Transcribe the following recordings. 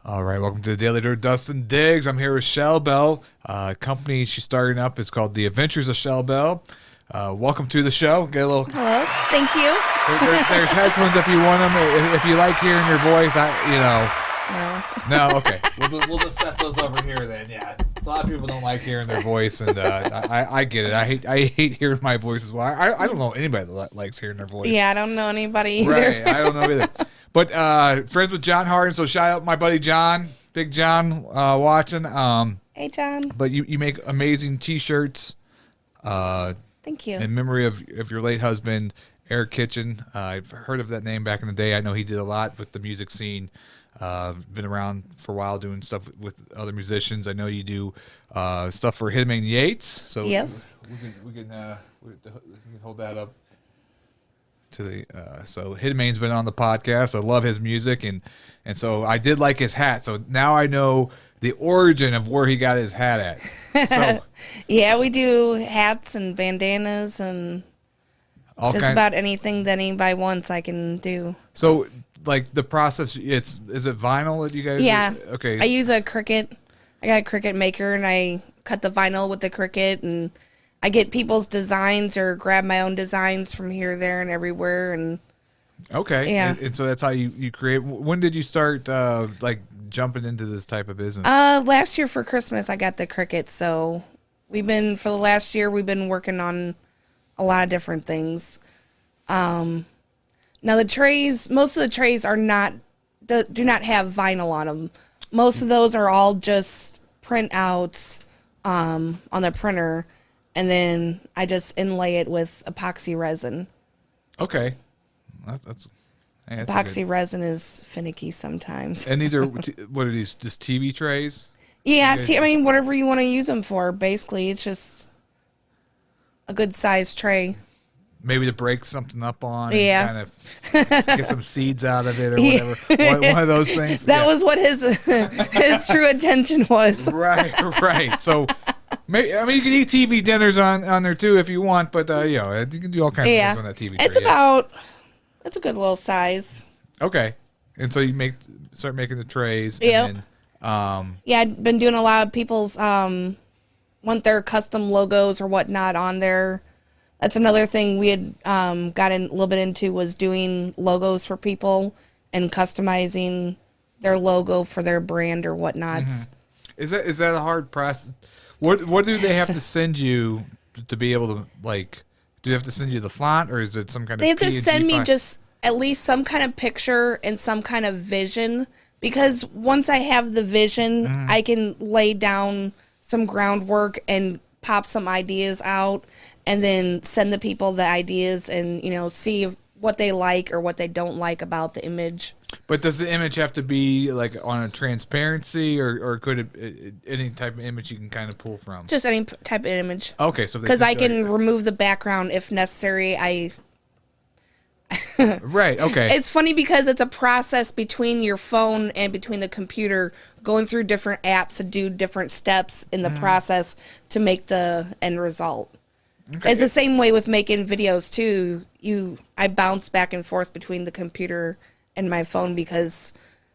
All right, welcome to the Daily Dirt. Dustin Diggs. I'm here with Shell Bell. Company she's starting up is called The Adventures of Shell Bell. Welcome to the show. Get a little. Hello. Thank you. There's headphones if you want them. If you like hearing your voice, No, okay. We'll just set those over here then. Yeah, a lot of people don't like hearing their voice, and I get it. I hate hearing my voice as well. I don't know anybody that likes hearing their voice. Yeah, I don't know anybody either. Right, I don't know either. But friends with John Harden, so shout out my buddy John, Big John, watching. Hey, John. But you make amazing T-shirts. Thank you. In memory of your late husband, Eric Kitchen. I've heard of that name back in the day. I know he did a lot with the music scene. Been around for a while doing stuff with other musicians. I know you do stuff for Hitman Yates. So yes, we can hold that up to the. So Hitman's been on the podcast. I love his music, and so I did like his hat. So now I know the origin of where he got his hat at. So yeah, we do hats and bandanas and just about anything that anybody wants, I can do. So. Like the process, is it vinyl that you guys? Yeah. Okay. I use a Cricut. I got a Cricut maker, and I cut the vinyl with the Cricut, and I get people's designs or grab my own designs from here, there, and everywhere. And okay. Yeah. And so that's how you create. When did you start like jumping into this type of business? Last year for Christmas, I got the Cricut. So for the last year, we've been working on a lot of different things. Now the trays, most of the trays do not have vinyl on them. Most of those are all just printouts on the printer, and then I just inlay it with epoxy resin. Okay, that's epoxy resin is finicky sometimes. And these are what are these? Just TV trays? Yeah, I mean whatever you want to use them for. Basically, it's just a good sized tray. Maybe to break something up on, yeah, and kind of get some seeds out of it or whatever. One of those things. That was what his true intention was. Right. So, you can eat TV dinners on there too if you want, but you can do all kinds of things on that TV. It's a good little size. Okay, and so you start making the trays. Yeah. And then, I've been doing a lot of people's want their custom logos or whatnot on there. That's another thing we had gotten a little bit into, was doing logos for people and customizing their logo for their brand or whatnot. Mm-hmm. Is that a hard process? What do they have to send you to be able to, like? Do they have to send you the font, or is it some kind of? They have to send me font? just at least some kind of picture and some kind of vision, because once I have the vision, I can lay down some groundwork and pop some ideas out, and then send the people the ideas and, see what they like or what they don't like about the image. But does the image have to be like on a transparency, or could it any type of image you can kind of pull from? Just any type of image. Okay, so because I can remove the background if necessary. Right, okay. It's funny because it's a process between your phone and between the computer, going through different apps to do different steps in the process to make the end result. Okay. It's the same way with making videos too. I bounce back and forth between the computer and my phone, because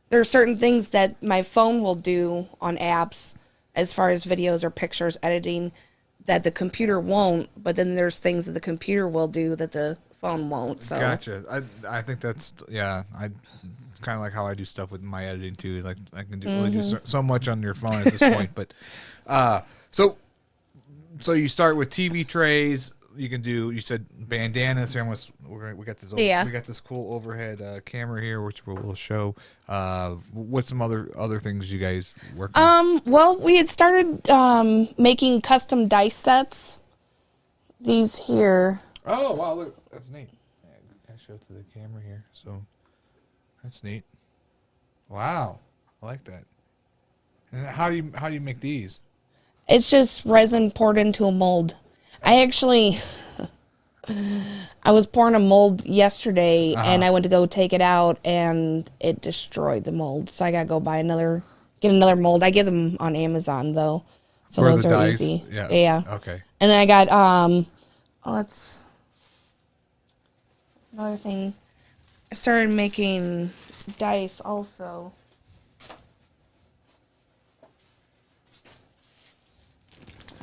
there are certain things that my phone will do on apps as far as videos or pictures editing that the computer won't, but then there's things that the computer will do that the phone won't. So gotcha. I think that's I kind of like how I do stuff with my editing too. Like I can do only do so much on your phone at this point. But so you start with TV trays. You can do. You said bandanas here. We got this. We got this cool overhead camera here, which we'll show. What's some other things you guys work on? Well, we had started making custom dice sets. These here. Oh wow! Look, that's neat. I show it to the camera here. So that's neat. Wow, I like that. And how do you make these? It's just resin poured into a mold. I was pouring a mold yesterday, and I went to go take it out, and it destroyed the mold. So I gotta go get another mold. I get them on Amazon though, so for those the are dice? easy. Yeah. Okay. And then I got that's another thing. I started making dice also.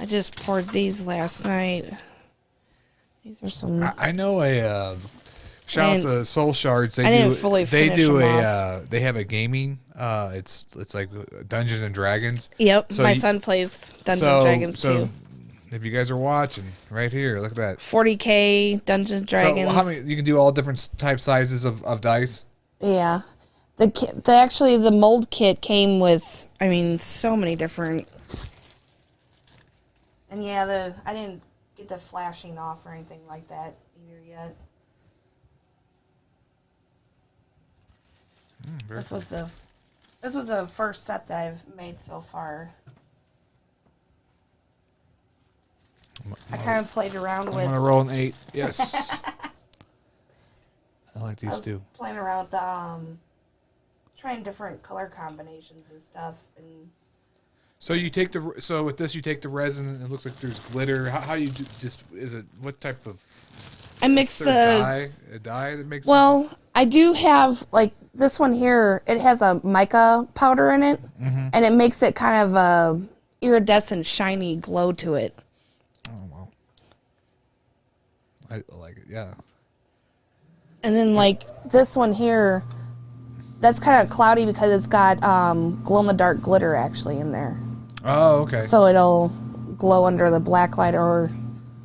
I just poured these last night. These are some. I know a shout out to Soul Shards. They I didn't do. fully They finish do them a. off. They have a gaming. It's like Dungeons and Dragons. Yep, So my son plays Dungeons and Dragons too. If you guys are watching, right here, look at that. 40K Dungeons and Dragons. So how many? You can do all different type sizes of dice. Yeah, the mold kit came with. I mean, so many different. And yeah, I didn't get the flashing off or anything like that either yet. This was the first set that I've made so far. I kind of played around with. I'm gonna roll an 8. Yes. I like these too. Playing around with the trying different color combinations and stuff. And so you take with this you take the resin and it looks like there's glitter. How you do is it what type of? I mix a dye that makes. Well, I do have like this one here. It has a mica powder in it, and it makes it kind of a iridescent, shiny glow to it. I like it, yeah. And then, like, this one here, that's kind of cloudy because it's got glow-in-the-dark glitter, actually, in there. Oh, okay. So it'll glow under the black light or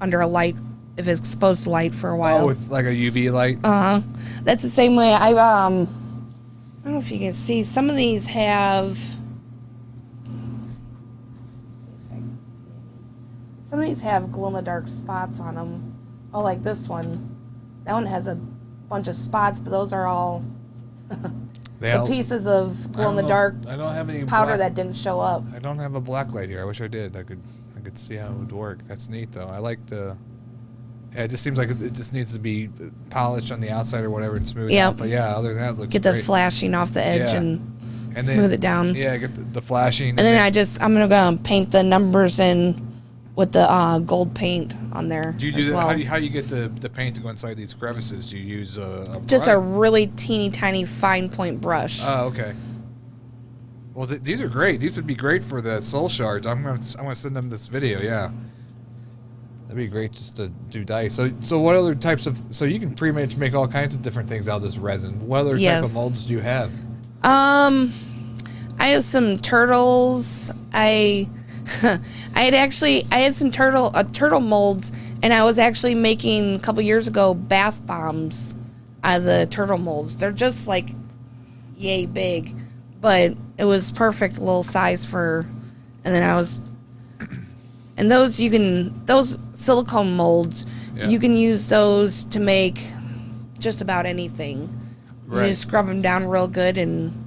under a light if it's exposed to light for a while. Oh, with, like, a UV light? Uh-huh. That's the same way. I don't know if you can see. Some of these have... Some of these have glow-in-the-dark spots on them. Oh, like this one. That one has a bunch of spots, but those are all the pieces of glow-in-the-dark I don't have any powder that didn't show up. I don't have a black light here. I wish I did. I could see how it would work. That's neat, though. I like the... Yeah, it just seems like it just needs to be polished on the outside or whatever and smooth out. But yeah, other than that, it looks Get great. the flashing off the edge and smooth it down. Yeah, get the flashing. And then I'm going to go and paint the numbers in with the gold paint on there. Do you do that? Well. How do you get the paint to go inside these crevices? Do you use a just a really teeny tiny fine point brush? Oh, okay. Well, these are great. These would be great for the Soul Shards. I'm gonna send them this video. Yeah, that'd be great just to do dice. So what other types of? So you can pretty much make all kinds of different things out of this resin. What other type of molds do you have? I have some turtles. I had some turtle molds, and I was actually making a couple years ago bath bombs out of the turtle molds. They're just like yay big, but it was perfect little size for. And then and those silicone molds, you can use those to make just about anything. Right. You just scrub them down real good and.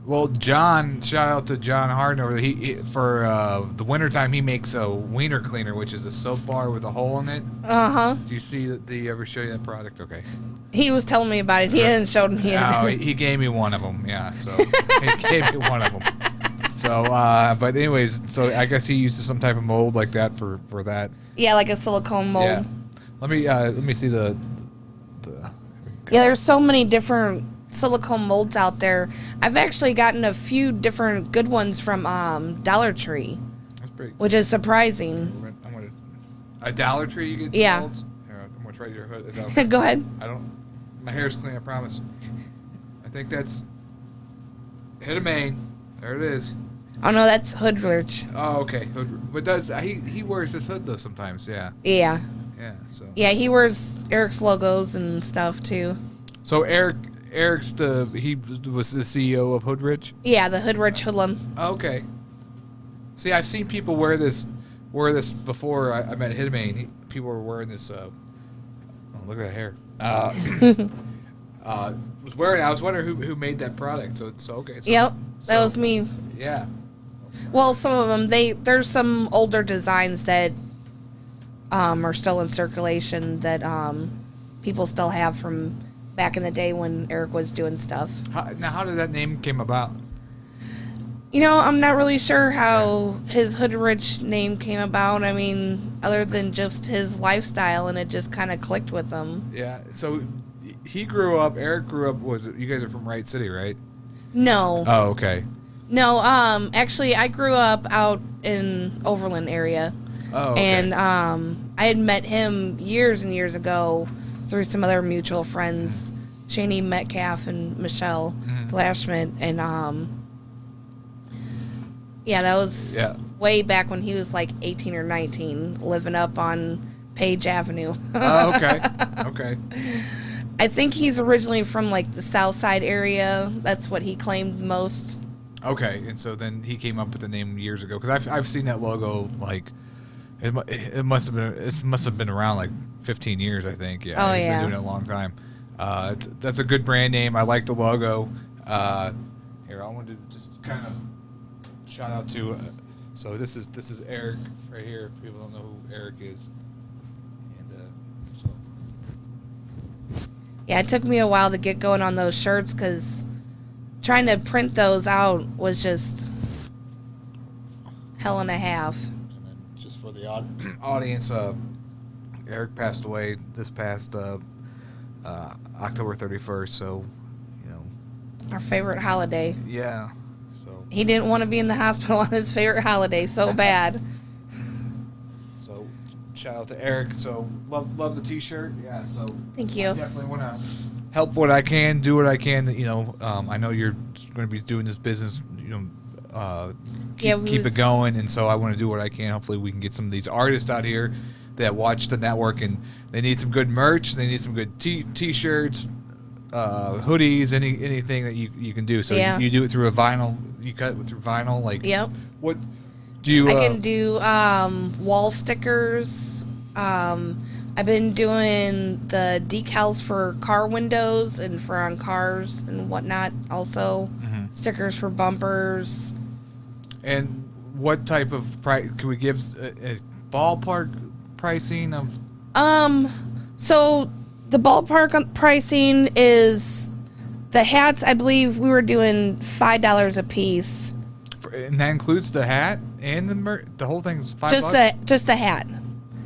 Well, shout out to John Harden over there. He for the wintertime, he makes a wiener cleaner, which is a soap bar with a hole in it. Uh-huh. Do you see that? Did he ever show you that product? Okay. He was telling me about it. He hadn't showed me it. No, he gave me one of them. Yeah, so he gave me one of them. So, but anyways, so I guess he uses some type of mold like that for that. Yeah, like a silicone mold. Yeah. Let me see the. Yeah, there's so many different silicone molds out there. I've actually gotten a few different good ones from Dollar Tree. That's pretty. Which is surprising. I'm gonna a Dollar Tree you get molds? Here, I'm gonna try your hood. Okay? Go ahead. My hair's clean, I promise. I think that's Hit a Main. There it is. Oh no, that's Hoodrich. Oh, okay. But he wears this hood though sometimes? Yeah. Yeah. Yeah. So. Yeah, he wears Eric's logos and stuff too. So Eric's he was the CEO of Hoodrich? Yeah, the Hoodrich Hoodlum. Okay. See, I've seen people wear this before I met Hitman. People were wearing this. Oh, look at that hair. I was wondering who made that product. So okay. So, yep, that was me. Yeah. Well, some of them there's some older designs that are still in circulation that people still have from back in the day when Eric was doing stuff. How did that name came about? You know, I'm not really sure how his Hoodrich name came about. I mean, other than just his lifestyle, and it just kind of clicked with him. Yeah. So Eric grew up, you guys are from Wright City, right? No. Oh, okay. No, actually, I grew up out in Overland area. Oh, okay. And I had met him years and years ago through some other mutual friends, Shani Metcalf and Michelle Glashman. And that was way back when he was like 18 or 19, living up on Page Avenue. Oh, okay. Okay. I think he's originally from like the South Side area. That's what he claimed most. Okay, and so then he came up with the name years ago because I've seen that logo like it must have been around like 15 years, I think. Yeah. Oh, He's yeah. been doing it a long time. That's a good brand name. I like the logo. Here, I wanted to just kind of shout out to. So this is Eric right here. If people don't know who Eric is, and so. Yeah, it took me a while to get going on those shirts because trying to print those out was just hell and a half. And then just for the audience, Eric passed away this past October 31st. So, Our favorite holiday. Yeah. So He didn't want to be in the hospital on his favorite holiday so bad. So shout out to Eric. So love the T-shirt. Yeah. So Thank you. I definitely want to help what I can, do what I can. I know you're going to be doing this business. Keep it going, and so I want to do what I can. Hopefully, we can get some of these artists out here that watch the network, and they need some good merch. They need some good T-shirts, hoodies, anything that you can do. So you do it through a vinyl. You cut it through vinyl, like Yep. What do you? I can do wall stickers. I've been doing the decals for car windows and for on cars and whatnot. Also, stickers for bumpers. And what type of price can we give? A ballpark pricing of? So the ballpark pricing is the hats. I believe we were doing $5 a piece. And that includes the hat and the whole thing's $5. Just the hat.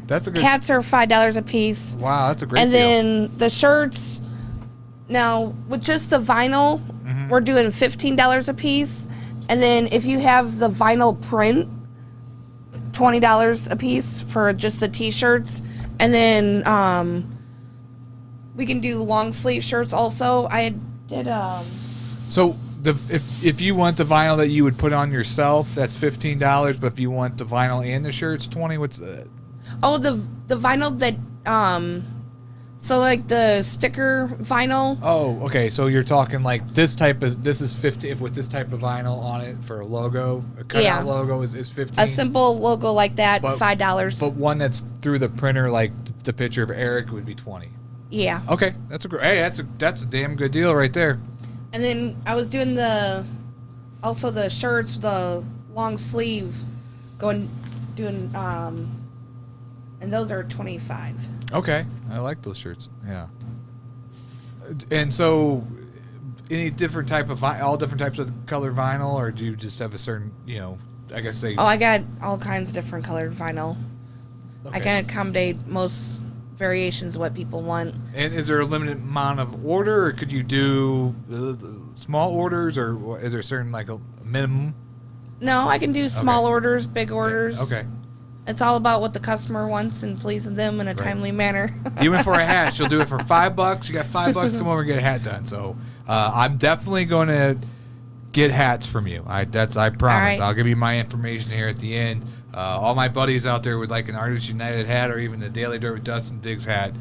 That's a good. Hats are $5 a piece. Wow, that's a great and deal. then the shirts. Now with just the vinyl, we're doing $15 a piece. And then if you have the vinyl print, $20 a piece for just the T-shirts. And then we can do long sleeve shirts also. I did. So if you want the vinyl that you would put on yourself, that's $15. But if you want the vinyl and the shirts, $20. What's that? Oh, the vinyl that so like the sticker vinyl. Oh, okay. So you're talking like this is 50 if with this type of vinyl on it for a logo, a cutout logo is 15. A simple logo like that, $5. But one that's through the printer, like the picture of Eric, would be 20. Yeah. Okay, that's a damn good deal right there. And then I was doing the shirts, the long sleeve, doing and those are $25. Okay, I like those shirts. Yeah. And so, any different type of all different types of colored vinyl, or do you just have a certain, I guess they? Oh, I got all kinds of different colored vinyl. Okay. I can accommodate most variations of what people want. And is there a limited amount of order, or could you do small orders, or is there a certain like a minimum? No, I can do small orders, big orders. Okay. It's all about what the customer wants and pleasing them in a timely manner. Even for a hat, she'll do it for $5. You got $5, come over and get a hat done. So I'm definitely going to get hats from you. I promise. Right. I'll give you my information here at the end. All my buddies out there would like an Artists United hat or even the Daily Dirt with Dustin Diggs hat.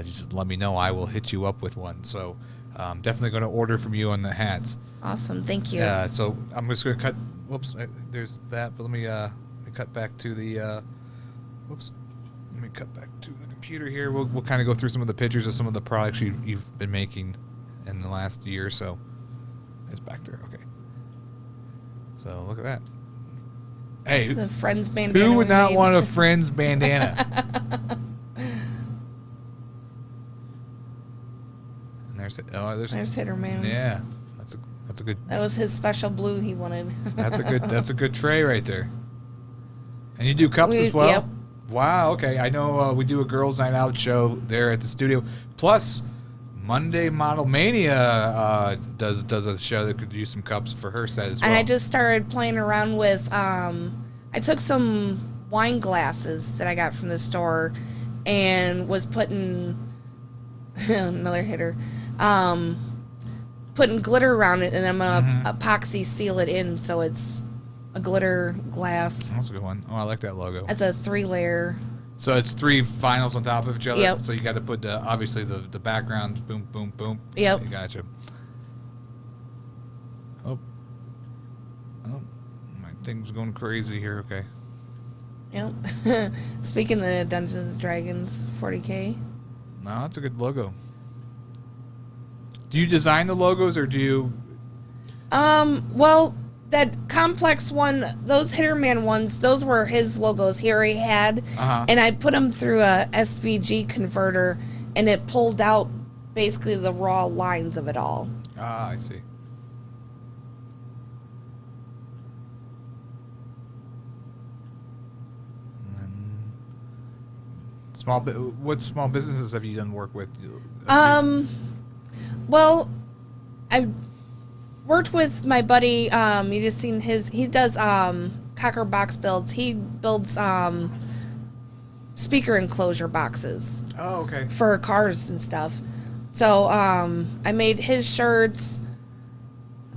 Just let me know. I will hit you up with one. So I'm definitely going to order from you on the hats. Awesome. Thank you. So I'm just going to cut. Whoops. There's that. But let me cut back to the. Let me cut back to the computer here. We'll kind of go through some of the pictures of some of the products you've been making in the last year or so. It's back there. Okay. So look at that. Hey, the Friends bandana. Who would not made. want a Friends bandana? And there's Hitter Man. Yeah, that's a good. That was his special blue he wanted. That's a good tray right there. And you do cups as well? Yep. Wow, okay. I know we do a girls' night out show there at the studio. Plus, Monday Model Mania does a show that could use some cups for her set as well. And I just started playing around with, I took some wine glasses that I got from the store and was putting another hitter, putting glitter around it, and I'm gonna epoxy seal it in so it's a glitter glass. That's a good one. Oh, I like that logo. That's a 3-layer. So it's 3 vinyls on top of each other. Yep. So you got to put obviously the background. Boom, boom, boom. Yep. You gotcha. Oh, my thing's going crazy here. Okay. Yep. Speaking of Dungeons and Dragons 40K. No, that's a good logo. Do you design the logos or do you? Well, that complex one, those Hitterman ones, those were his logos he already had, and I put them through a SVG converter, and it pulled out basically the raw lines of it all. Ah, I see. What small businesses have you done work with? Well, I've worked with my buddy. You just seen he does Cocker box builds. He builds speaker enclosure boxes. Oh, okay. For cars and stuff. So I made his shirts.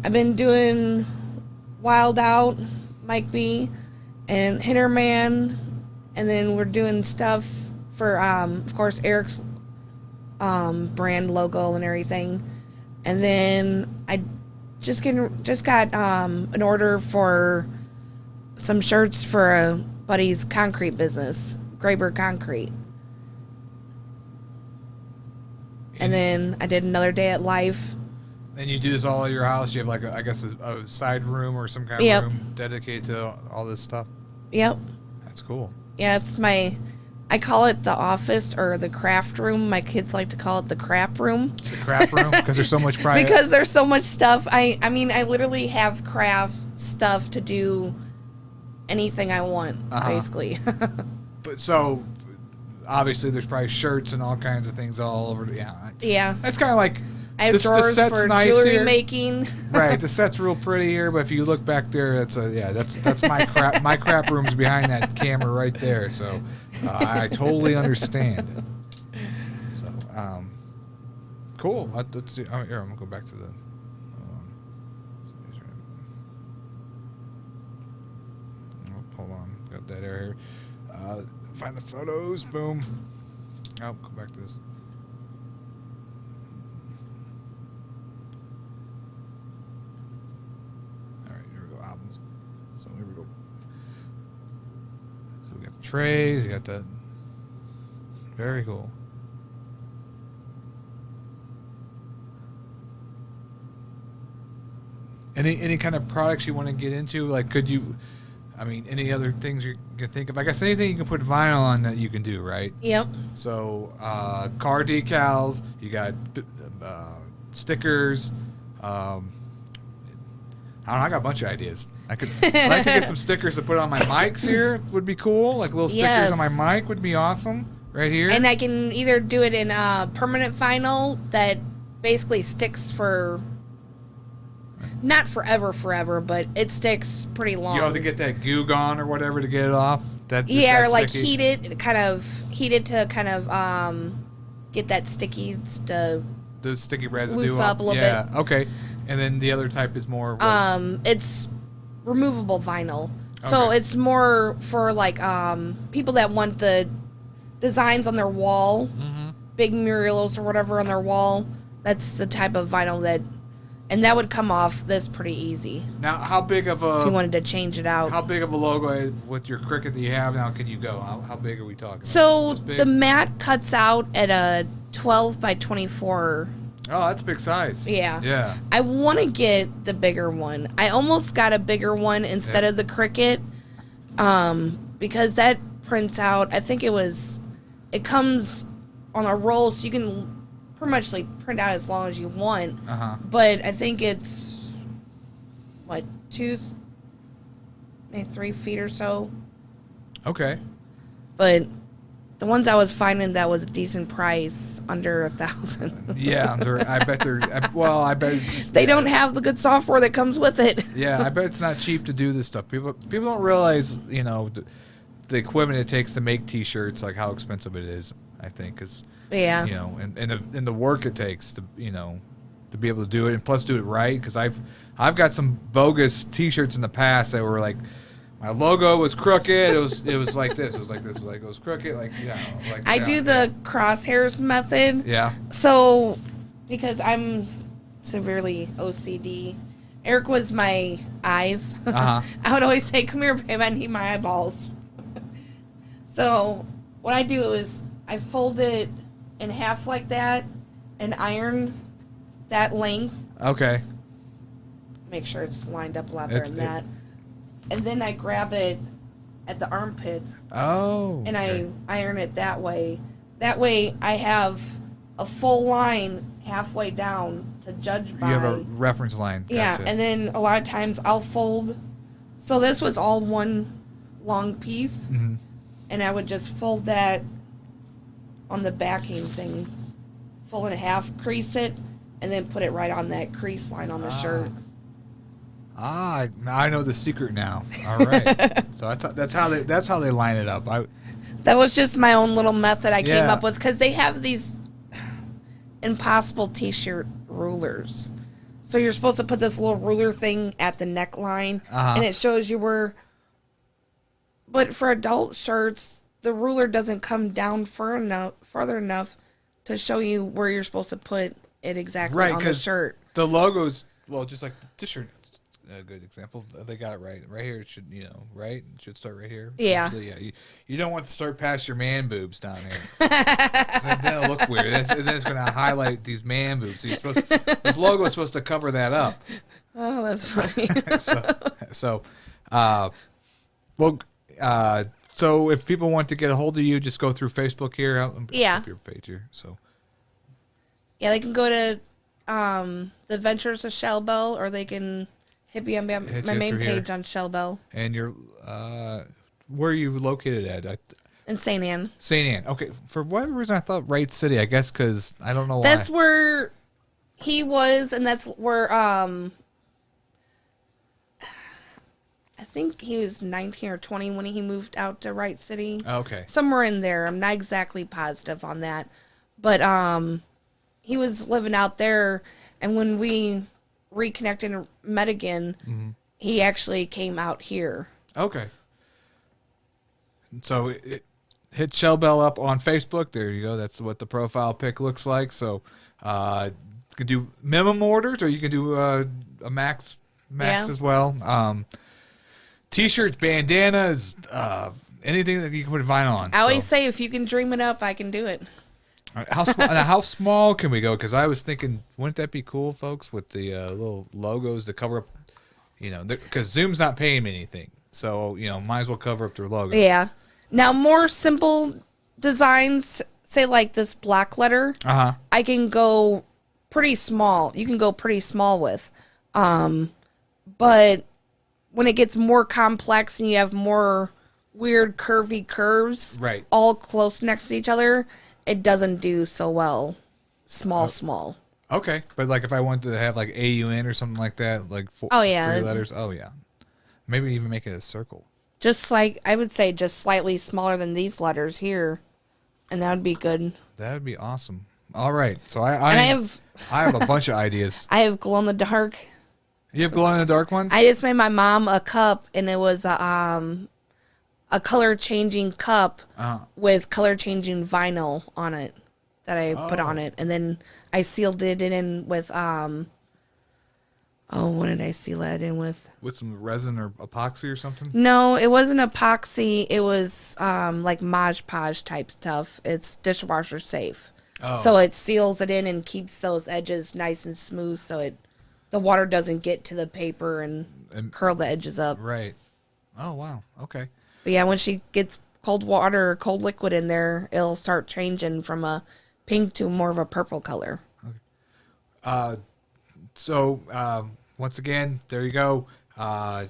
I've been doing Wild Out, Mike B, and Hitterman, and then we're doing stuff for of course Eric's brand logo and everything. And then I just got an order for some shirts for a buddy's concrete business, Graber Concrete. And then I did another day at Life. And you do this all at your house? You have like a side room or some kind of room dedicated to all this stuff? Yep. That's cool. Yeah, it's I call it the office or the craft room. My kids like to call it the crap room. The crap room? Because there's so much private. Because there's so much stuff. I mean, I literally have craft stuff to do anything I want, basically. But so, obviously, there's probably shirts and all kinds of things all over. Yeah. Yeah. It's kind of like I have drawers for jewelry making. Right, the set's real pretty here, but if you look back there, that's my crap. My crap room's behind that camera right there. So I totally understand. So cool. Let's see. Oh, here I'm gonna go back to the. Hold on, got that area here. Find the photos. Boom. Oh, go back to this. Albums. So here we go. So we got the trays, you got the very cool. Any kind of products you want to get into? Like any other things you can think of? I guess anything you can put vinyl on that you can do, right? Yep. So car decals, you got stickers, I got a bunch of ideas. I'd like to get some stickers to put on my mics here. Would be cool. Like little stickers on my mic would be awesome. Right here. And I can either do it in permanent vinyl that basically sticks for not forever, but it sticks pretty long. You have to get that goo gone or whatever to get it off. Or like heat it to kind of get that sticky the sticky residue loose up a little bit. Yeah. Okay. And then the other type is more. It's removable vinyl, okay. So it's more for like people that want the designs on their wall, big murals or whatever on their wall. That's the type of vinyl and that would come off this pretty easy. Now, how big of a? If you wanted to change it out. How big of a logo with your Cricut that you have now can you go? How big are we talking? So the mat cuts out at a 12 by 24. Oh, that's a big size. Yeah. Yeah. I want to get the bigger one. I almost got a bigger one instead of the Cricut, because that prints out. I think it comes on a roll, so you can pretty much like print out as long as you want. But I think it's 3 feet or so. Okay. But the ones I was finding that was a decent price, under $1,000. Yeah, I bet they're. I bet they don't have the good software that comes with it. Yeah, I bet it's not cheap to do this stuff. People don't realize, the equipment it takes to make T-shirts, like how expensive it is. I think is Yeah. you know, and the work it takes to to be able to do it, and plus do it right. Because I've got some bogus T-shirts in the past that were like, my logo was crooked. It was like this. It was like this. Like it was crooked. Like Like I do the crosshairs method. Yeah. So, because I'm severely OCD, Eric was my eyes. Uh-huh. I would always say, "Come here, babe. I need my eyeballs." So what I do is I fold it in half like that and iron that length. Okay. Make sure it's lined up a lot better than that. And then I grab it at the armpits. Oh. And I iron it that way. That way I have a full line halfway down to judge by. You have a reference line. Gotcha. Yeah, and then a lot of times I'll fold. So this was all one long piece. Mm-hmm. And I would just fold that on the backing thing. Fold it in half, crease it, and then put it right on that crease line on the shirt. I know the secret now. All right. So that's how they line it up. That was just my own little method I came Yeah. up with, because they have these impossible T-shirt rulers. So you're supposed to put this little ruler thing at the neckline, and it shows you where. But for adult shirts, the ruler doesn't come down farther enough to show you where you're supposed to put it exactly on the shirt. The logos, well, just like this shirt, a good example. They got it right. Right here, it should, right? It should start right here. Yeah. Yeah. You don't want to start past your man boobs down there. So then it'll look weird. Then it's going to highlight these man boobs. So this logo is supposed to cover that up. Oh, that's funny. So if people want to get a hold of you, just go through Facebook here. I'll put up your page here. So. Yeah, they can go to the Adventures of Shell Bell, or they can hit me on my main page on Shell Bell. And you're, where are you located at? In St. Anne. St. Anne. Okay. For whatever reason, I thought Wright City. I guess because I don't know why. That's where he was, and that's where I think he was 19 or 20 when he moved out to Wright City. Okay. Somewhere in there. I'm not exactly positive on that. But he was living out there, and when we reconnected and met again, he actually came out here. Okay. So hit Shell Bell up on Facebook. There you go. That's what the profile pic looks like. So you can do minimum orders, or you can do a max as well. T-shirts, bandanas, anything that you can put vinyl on. I always say, if you can dream it up, I can do it. All right, how small can we go? Because I was thinking, wouldn't that be cool, folks, with the little logos to cover up, because Zoom's not paying me anything. So, might as well cover up their logo. Yeah. Now, more simple designs, say like this black letter, I can go pretty small. You can go pretty small with. But when it gets more complex and you have more weird curvy curves, right, all close next to each other, it doesn't do so well. Small. Okay. But like if I wanted to have like AUN or something like that, like 3 letters. Oh, yeah. Maybe even make it a circle. Just like, I would say just slightly smaller than these letters here. And that would be good. That would be awesome. All right. So I have a bunch of ideas. I have glow in the dark. You have glow in the dark ones? I just made my mom a cup, and it was a color changing cup with color changing vinyl on it that I put on it, and then I sealed it in with what did I seal that in with? With some resin or epoxy or something? No, it wasn't epoxy. It was like Mod Podge type stuff. It's dishwasher safe. Oh. So it seals it in and keeps those edges nice and smooth, so the water doesn't get to the paper and curl the edges up. Right. Oh, wow. Okay. But yeah, when she gets cold water or cold liquid in there, it'll start changing from a pink to more of a purple color. Okay. So once again, there you go.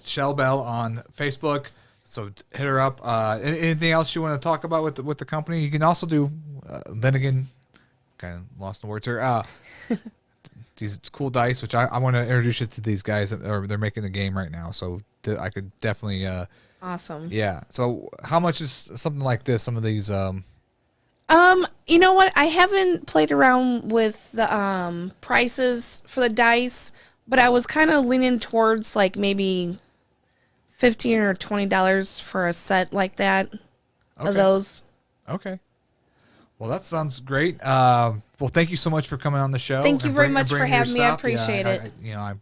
Shell Bell on Facebook. So hit her up. Anything else you want to talk about with the company? You can also do, then again, kind of lost the words here. These cool dice, which I want to introduce you to these guys. They're making the game right now, so I could definitely Awesome. Yeah. So how much is something like this? Some of these. You know what? I haven't played around with the prices for the dice, but I was kind of leaning towards like maybe $15 or $20 for a set like that of those. Okay. Well, that sounds great. Well, thank you so much for coming on the show. Thank you very much for having me. I appreciate it. I'm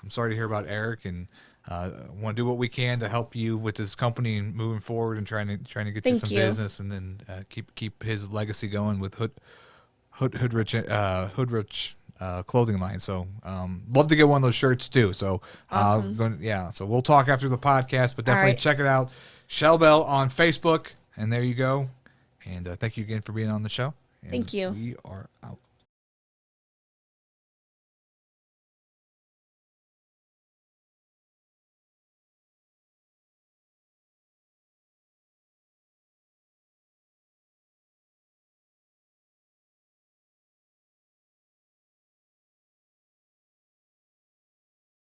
sorry to hear about Eric, and want to do what we can to help you with this company and moving forward and trying to get you some business, and then keep his legacy going with Hoodrich clothing line. So love to get one of those shirts too. So awesome. So we'll talk after the podcast, but definitely check it out. Shell Bell on Facebook, and there you go. And thank you again for being on the show. And thank you. We are out.